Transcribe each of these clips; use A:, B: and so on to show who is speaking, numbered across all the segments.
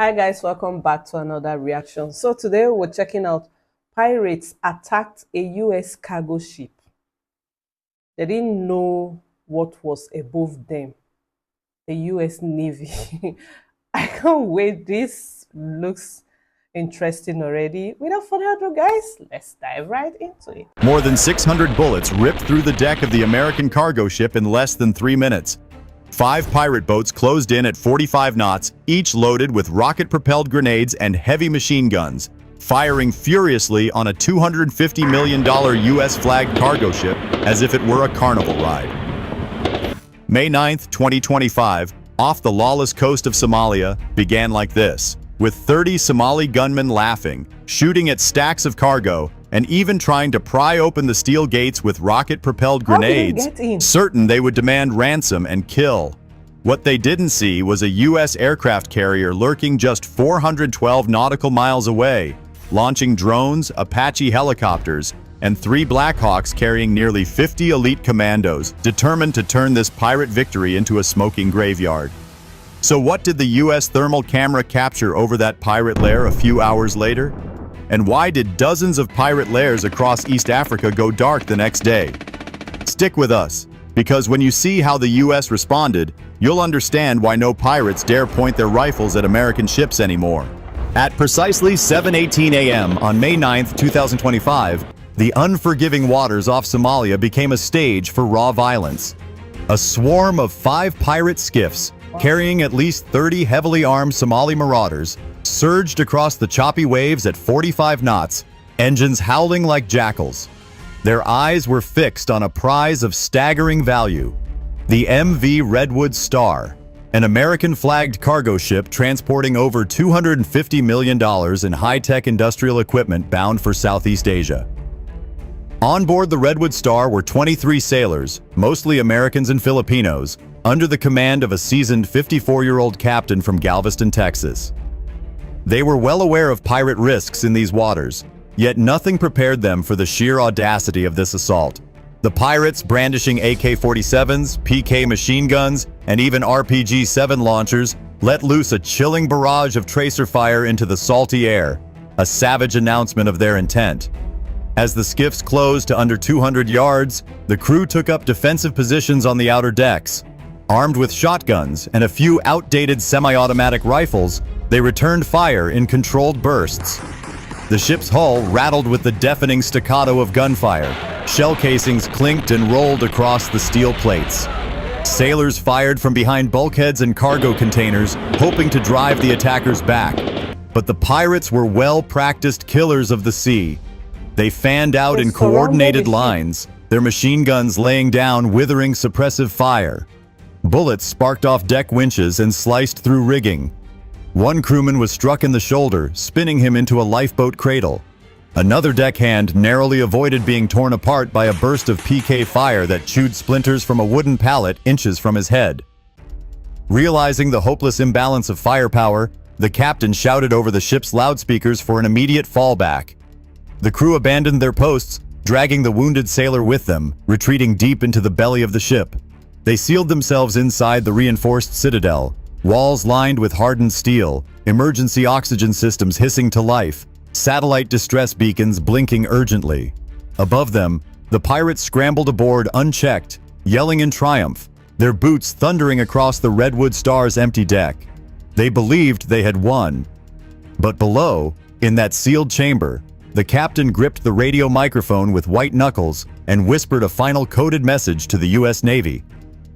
A: Hi guys, welcome back to another reaction. So today we're checking out pirates attacked a US cargo ship. They didn't know what was above them. The US Navy. I can't wait. This looks interesting already. Without further ado, guys, let's dive right into it.
B: More than 600 bullets ripped through the deck of the American cargo ship in less than 3 minutes. 5 pirate boats closed in at 45 knots, each loaded with rocket-propelled grenades and heavy machine guns, firing furiously on a $250 million US-flagged cargo ship as if it were a carnival ride. May 9, 2025, off the lawless coast of Somalia, began like this, with 30 Somali gunmen laughing, shooting at stacks of cargo, and even trying to pry open the steel gates with rocket-propelled grenades, certain they would demand ransom and kill. What they didn't see was a U.S. aircraft carrier lurking just 412 nautical miles away, launching drones, Apache helicopters, and 3 Blackhawks carrying nearly 50 elite commandos, determined to turn this pirate victory into a smoking graveyard. So what did the U.S. thermal camera capture over that pirate lair a few hours later? And why did dozens of pirate lairs across East Africa go dark the next day? Stick with us, because when you see how the US responded, you'll understand why no pirates dare point their rifles at American ships anymore. At precisely 7:18 a.m. on May 9, 2025, the unforgiving waters off Somalia became a stage for raw violence. A swarm of 5 pirate skiffs, carrying at least 30 heavily armed Somali marauders, surged across the choppy waves at 45 knots, engines howling like jackals. Their eyes were fixed on a prize of staggering value, the MV Redwood Star, an American-flagged cargo ship transporting over $250 million in high-tech industrial equipment bound for Southeast Asia. On board the Redwood Star were 23 sailors, mostly Americans and Filipinos, under the command of a seasoned 54-year-old captain from Galveston, Texas. They were well aware of pirate risks in these waters, yet nothing prepared them for the sheer audacity of this assault. The pirates, brandishing AK-47s, PK machine guns, and even RPG-7 launchers, let loose a chilling barrage of tracer fire into the salty air, a savage announcement of their intent. As the skiffs closed to under 200 yards, the crew took up defensive positions on the outer decks. Armed with shotguns and a few outdated semi-automatic rifles, they returned fire in controlled bursts. The ship's hull rattled with the deafening staccato of gunfire. Shell casings clinked and rolled across the steel plates. Sailors fired from behind bulkheads and cargo containers, hoping to drive the attackers back. But the pirates were well-practiced killers of the sea. They fanned out in coordinated lines, their machine guns laying down withering suppressive fire. Bullets sparked off deck winches and sliced through rigging. One crewman was struck in the shoulder, spinning him into a lifeboat cradle. Another deckhand narrowly avoided being torn apart by a burst of PK fire that chewed splinters from a wooden pallet inches from his head. Realizing the hopeless imbalance of firepower, the captain shouted over the ship's loudspeakers for an immediate fallback. The crew abandoned their posts, dragging the wounded sailor with them, retreating deep into the belly of the ship. They sealed themselves inside the reinforced citadel, walls lined with hardened steel, emergency oxygen systems hissing to life, satellite distress beacons blinking urgently. Above them, the pirates scrambled aboard unchecked, yelling in triumph, their boots thundering across the Redwood Star's empty deck. They believed they had won. But below, in that sealed chamber, the captain gripped the radio microphone with white knuckles and whispered a final coded message to the U.S. Navy.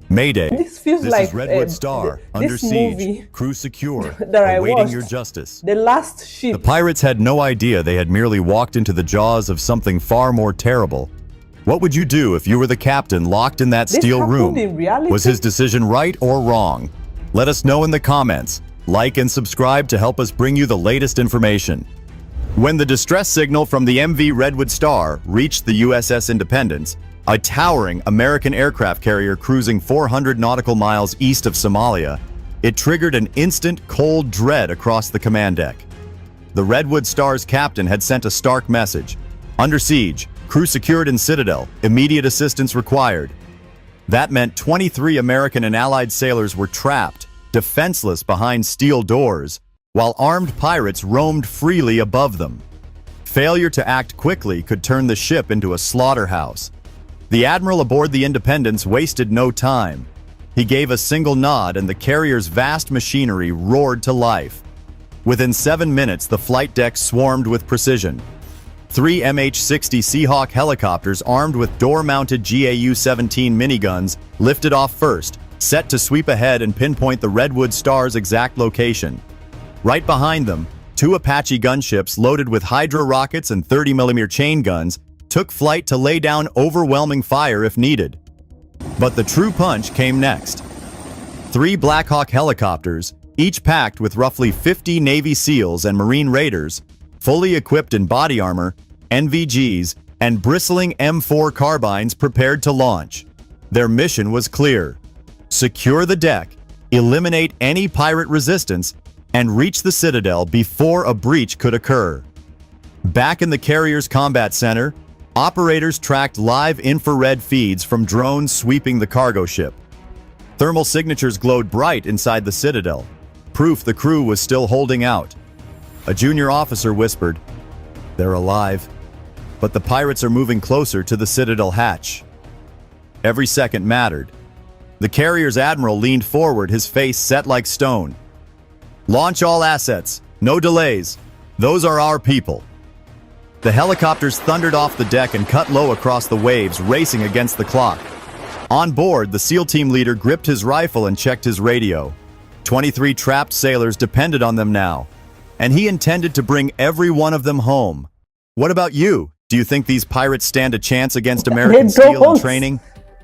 B: Mayday,
A: this like
B: is Redwood Star, under siege, crew secure, awaiting your justice.
A: The last ship.
B: The pirates had no idea they had merely walked into the jaws of something far more terrible. What would you do if you were the captain locked in that steel room? Was his decision right or wrong? Let us know in the comments. Like and subscribe to help us bring you the latest information. When the distress signal from the MV Redwood Star reached the USS Independence, a towering American aircraft carrier cruising 400 nautical miles east of Somalia, it triggered an instant cold dread across the command deck. The Redwood Star's captain had sent a stark message. Under siege, crew secured in Citadel, immediate assistance required. That meant 23 American and Allied sailors were trapped, defenseless behind steel doors, while armed pirates roamed freely above them. Failure to act quickly could turn the ship into a slaughterhouse. The admiral aboard the Independence wasted no time. He gave a single nod and the carrier's vast machinery roared to life. Within 7 minutes, the flight deck swarmed with precision. 3 MH-60 Seahawk helicopters armed with door-mounted GAU-17 miniguns lifted off first, set to sweep ahead and pinpoint the Redwood Star's exact location. Right behind them, 2 Apache gunships loaded with Hydra rockets and 30mm chain guns took flight to lay down overwhelming fire if needed. But the true punch came next. 3 Black Hawk helicopters, each packed with roughly 50 Navy SEALs and Marine Raiders, fully equipped in body armor, NVGs, and bristling M4 carbines prepared to launch. Their mission was clear: secure the deck, eliminate any pirate resistance, and reach the Citadel before a breach could occur. Back in the carrier's combat center, operators tracked live infrared feeds from drones sweeping the cargo ship. Thermal signatures glowed bright inside the Citadel, proof the crew was still holding out. A junior officer whispered, "They're alive, but the pirates are moving closer to the Citadel hatch." Every second mattered. The carrier's admiral leaned forward, his face set like stone. "Launch all assets. No delays. Those are our people." The helicopters thundered off the deck and cut low across the waves, racing against the clock. On board, the SEAL team leader gripped his rifle and checked his radio. 23 trapped sailors depended on them now, and he intended to bring every one of them home. What about you? Do you think these pirates stand a chance against American steel and training?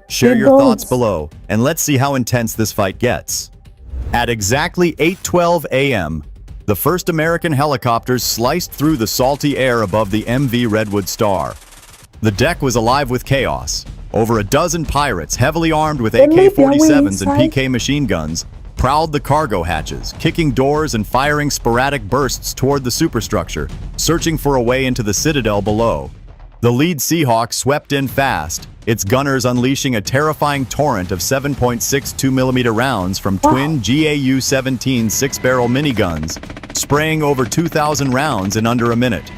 B: Share your thoughts below, and let's see how intense this fight gets. At exactly 8:12 a.m., the first American helicopters sliced through the salty air above the MV Redwood Star. The deck was alive with chaos. Over a dozen pirates, heavily armed with AK-47s and PK machine guns, prowled the cargo hatches, kicking doors and firing sporadic bursts toward the superstructure, searching for a way into the Citadel below. The lead Seahawk swept in fast, its gunners unleashing a terrifying torrent of 7.62mm rounds from twin GAU-17 6-barrel miniguns, spraying over 2,000 rounds in under a minute.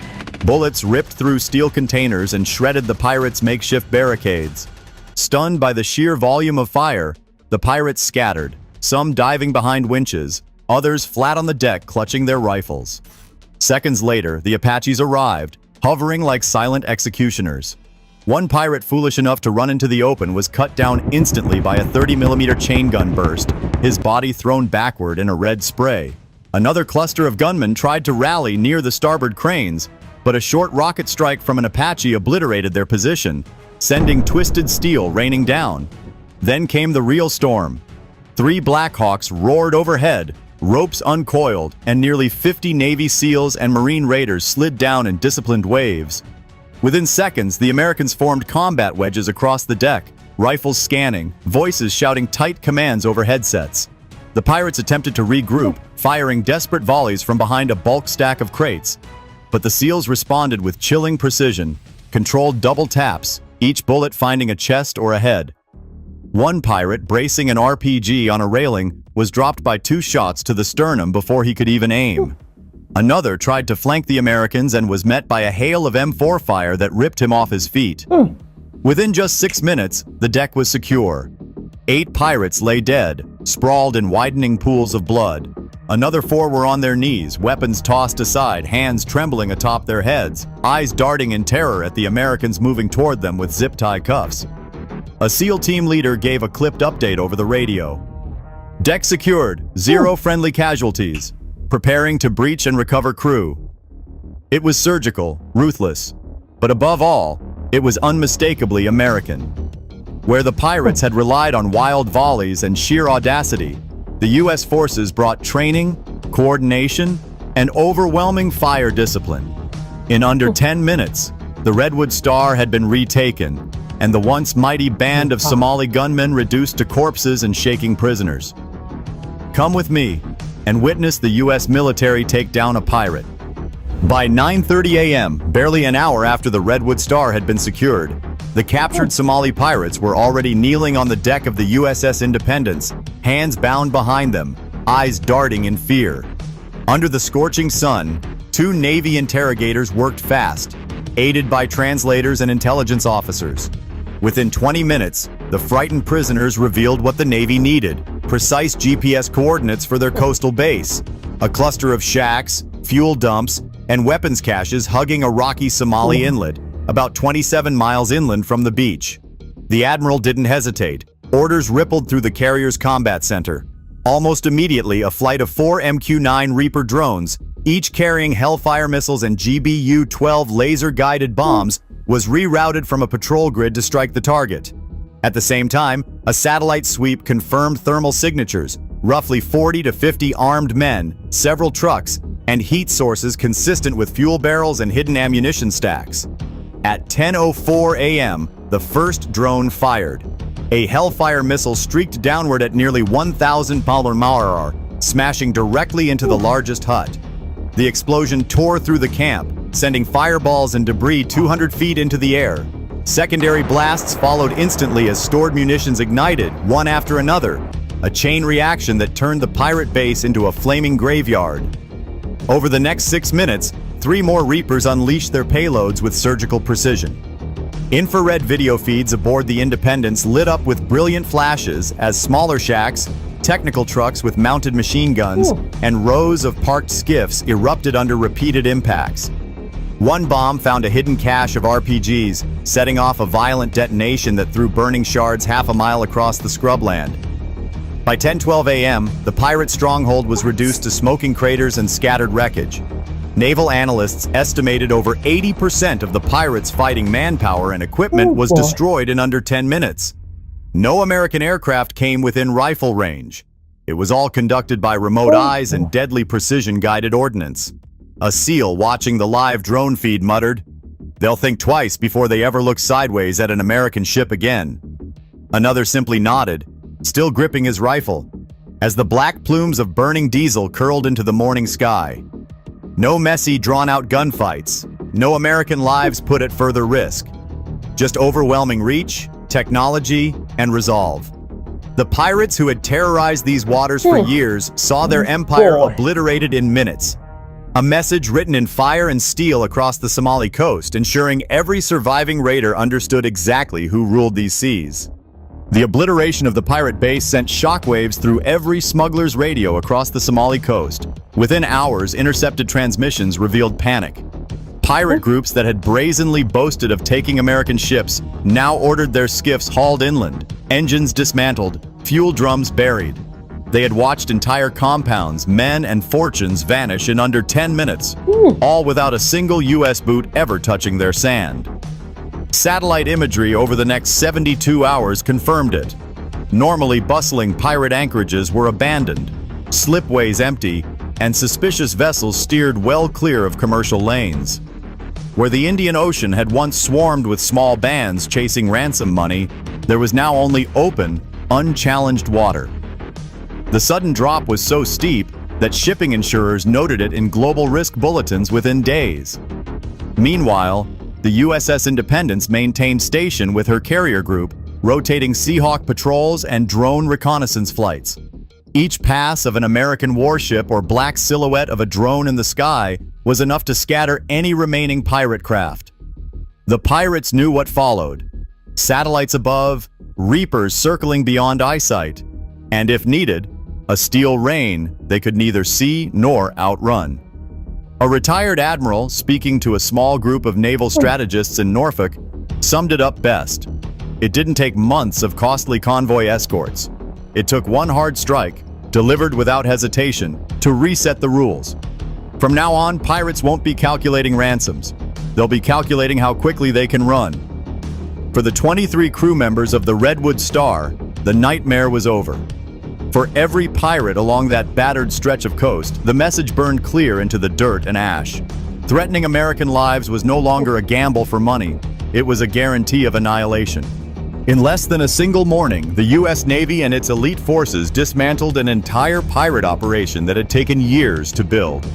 B: Bullets ripped through steel containers and shredded the pirates' makeshift barricades. Stunned by the sheer volume of fire, the pirates scattered, some diving behind winches, others flat on the deck clutching their rifles. Seconds later, the Apaches arrived, hovering like silent executioners. One pirate foolish enough to run into the open was cut down instantly by a 30mm chain gun burst, his body thrown backward in a red spray. Another cluster of gunmen tried to rally near the starboard cranes, but a short rocket strike from an Apache obliterated their position, sending twisted steel raining down. Then came the real storm. 3 Black Hawks roared overhead, ropes uncoiled, and nearly 50 Navy SEALs and Marine Raiders slid down in disciplined waves. Within seconds, the Americans formed combat wedges across the deck, rifles scanning, voices shouting tight commands over headsets. The pirates attempted to regroup, firing desperate volleys from behind a bulk stack of crates. But the SEALs responded with chilling precision, controlled double taps, each bullet finding a chest or a head. One pirate, bracing an RPG on a railing, was dropped by 2 shots to the sternum before he could even aim. Another tried to flank the Americans and was met by a hail of M4 fire that ripped him off his feet. Within just 6 minutes, the deck was secure. 8 pirates lay dead, sprawled in widening pools of blood. Another 4 were on their knees, weapons tossed aside, hands trembling atop their heads, eyes darting in terror at the Americans moving toward them with zip-tie cuffs. A SEAL team leader gave a clipped update over the radio. "Deck secured, 0 friendly casualties. Preparing to breach and recover crew." It was surgical, ruthless, but above all, it was unmistakably American. Where the pirates had relied on wild volleys and sheer audacity, the U.S. forces brought training, coordination, and overwhelming fire discipline. In under 10 minutes, the Redwood Star had been retaken, and the once mighty band of Somali gunmen reduced to corpses and shaking prisoners. Come with me and witness the U.S. military take down a pirate. By 9:30 a.m., barely an hour after the Redwood Star had been secured, the captured Somali pirates were already kneeling on the deck of the USS Independence, hands bound behind them, eyes darting in fear. Under the scorching sun, two Navy interrogators worked fast, aided by translators and intelligence officers. Within 20 minutes, the frightened prisoners revealed what the Navy needed: precise GPS coordinates for their coastal base, a cluster of shacks, fuel dumps, and weapons caches hugging a rocky Somali inlet, about 27 miles inland from the beach. The admiral didn't hesitate. Orders rippled through the carrier's combat center. Almost immediately, a flight of 4 MQ-9 Reaper drones, each carrying Hellfire missiles and GBU-12 laser-guided bombs, was rerouted from a patrol grid to strike the target. At the same time, a satellite sweep confirmed thermal signatures, roughly 40 to 50 armed men, several trucks, and heat sources consistent with fuel barrels and hidden ammunition stacks. At 10:04 a.m., the first drone fired. A Hellfire missile streaked downward at nearly 1,000 km/h, smashing directly into the largest hut. The explosion tore through the camp, sending fireballs and debris 200 feet into the air. Secondary blasts followed instantly as stored munitions ignited, one after another, a chain reaction that turned the pirate base into a flaming graveyard. Over the next 6 minutes, 3 more Reapers unleashed their payloads with surgical precision. Infrared video feeds aboard the Independence lit up with brilliant flashes as smaller shacks, technical trucks with mounted machine guns, and rows of parked skiffs erupted under repeated impacts. One bomb found a hidden cache of RPGs, setting off a violent detonation that threw burning shards half a mile across the scrubland. By 10:12 a.m., the pirate stronghold was reduced to smoking craters and scattered wreckage. Naval analysts estimated over 80% of the pirates' fighting manpower and equipment was destroyed in under 10 minutes. No American aircraft came within rifle range. It was all conducted by remote eyes and deadly precision-guided ordnance. A SEAL watching the live drone feed muttered, "They'll think twice before they ever look sideways at an American ship again." Another simply nodded, still gripping his rifle, as the black plumes of burning diesel curled into the morning sky. No messy, drawn-out gunfights, no American lives put at further risk. Just overwhelming reach, technology, and resolve. The pirates who had terrorized these waters for years saw their empire obliterated in minutes. A message written in fire and steel across the Somali coast, ensuring every surviving raider understood exactly who ruled these seas. The obliteration of the pirate base sent shockwaves through every smuggler's radio across the Somali coast. Within hours, intercepted transmissions revealed panic. Pirate groups that had brazenly boasted of taking American ships now ordered their skiffs hauled inland, engines dismantled, fuel drums buried. They had watched entire compounds, men and fortunes vanish in under 10 minutes, all without a single U.S. boot ever touching their sand. Satellite imagery over the next 72 hours confirmed it. Normally bustling pirate anchorages were abandoned, slipways empty, and suspicious vessels steered well clear of commercial lanes. Where the Indian Ocean had once swarmed with small bands chasing ransom money, there was now only open, unchallenged water. The sudden drop was so steep that shipping insurers noted it in global risk bulletins within days. Meanwhile, the USS Independence maintained station with her carrier group, rotating Seahawk patrols and drone reconnaissance flights. Each pass of an American warship or black silhouette of a drone in the sky was enough to scatter any remaining pirate craft. The pirates knew what followed: satellites above, Reapers circling beyond eyesight, and if needed, a steel rain they could neither see nor outrun. A retired admiral, speaking to a small group of naval strategists in Norfolk, summed it up best. It didn't take months of costly convoy escorts. It took one hard strike, delivered without hesitation, to reset the rules. From now on, pirates won't be calculating ransoms. They'll be calculating how quickly they can run. For the 23 crew members of the Redwood Star, the nightmare was over. For every pirate along that battered stretch of coast, the message burned clear into the dirt and ash. Threatening American lives was no longer a gamble for money. It was a guarantee of annihilation. In less than a single morning, the U.S. Navy and its elite forces dismantled an entire pirate operation that had taken years to build.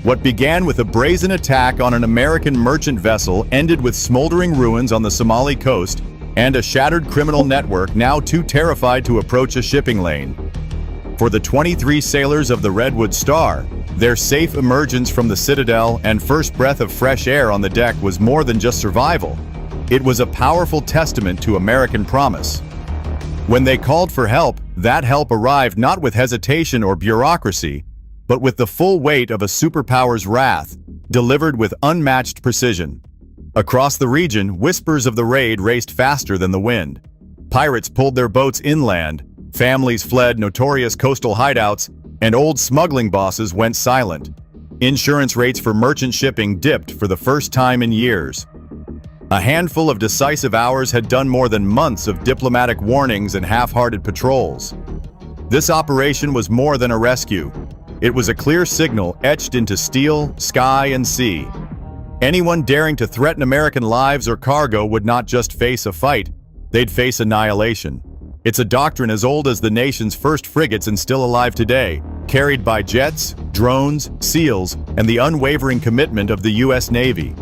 B: What began with a brazen attack on an American merchant vessel ended with smoldering ruins on the Somali coast and a shattered criminal network now too terrified to approach a shipping lane. For the 23 sailors of the Redwood Star, Their safe emergence from the citadel and first breath of fresh air on the deck was more than just survival. It was a powerful testament to American promise. When they called for help, that help arrived not with hesitation or bureaucracy, but with the full weight of a superpower's wrath, delivered with unmatched precision. Across the region, whispers of the raid raced faster than the wind. Pirates pulled their boats inland, families fled notorious coastal hideouts, and old smuggling bosses went silent. Insurance rates for merchant shipping dipped for the first time in years. A handful of decisive hours had done more than months of diplomatic warnings and half-hearted patrols. This operation was more than a rescue. It was a clear signal etched into steel, sky, and sea. Anyone daring to threaten American lives or cargo would not just face a fight, they'd face annihilation. It's a doctrine as old as the nation's first frigates and still alive today, carried by jets, drones, SEALs, and the unwavering commitment of the U.S. Navy.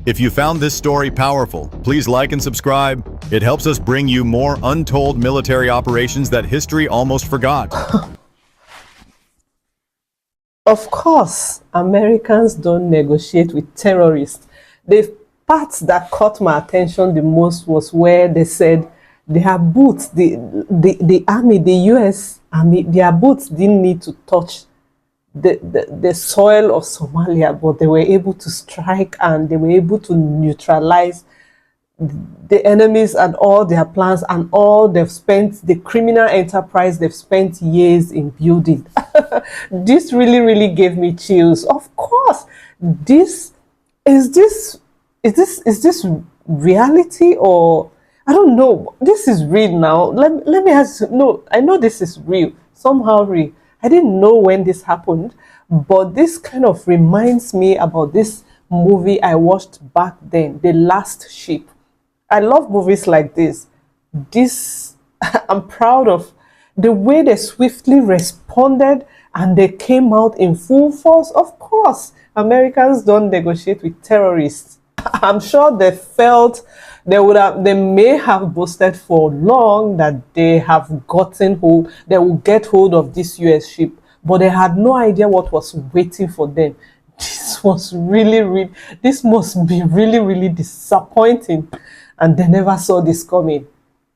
B: If you found this story powerful, please like and subscribe. It helps us bring you more untold military operations that history almost forgot.
A: Of course, Americans don't negotiate with terrorists. The part that caught my attention the most was where they said their boots, the army, the US army, their boots didn't need to touch the soil of Somalia, but they were able to strike and they were able to neutralize the enemies and all their plans and all they've spent, the criminal enterprise they've spent years in building. This really gave me chills. Of course, this is this reality, or I don't know. This is real now. Let me ask you. No, I know this is real, somehow real. I didn't know when this happened, but this kind of reminds me about this movie I watched back then, The Last Ship. I love movies like this. I'm proud of the way they swiftly responded and they came out in full force. Of course, Americans don't negotiate with terrorists. I'm sure they felt they may have boasted for long that they have gotten hold, they will get hold of this US ship, but they had no idea what was waiting for them. This must be really disappointing, and they never saw this coming.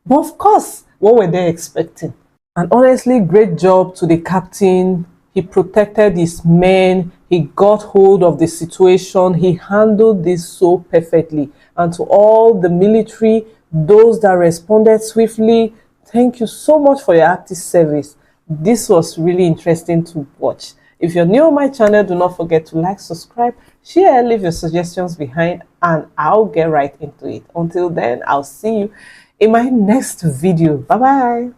A: But of course, what were they expecting? And honestly, great job to the captain. He protected his men. He got hold of the situation. He handled this so perfectly. And to all the military, those that responded swiftly, thank you so much for your active service. This was really interesting to watch. If you're new on my channel, do not forget to like, subscribe, share, leave your suggestions behind, and I'll get right into it. Until then, I'll see you in my next video. Bye bye.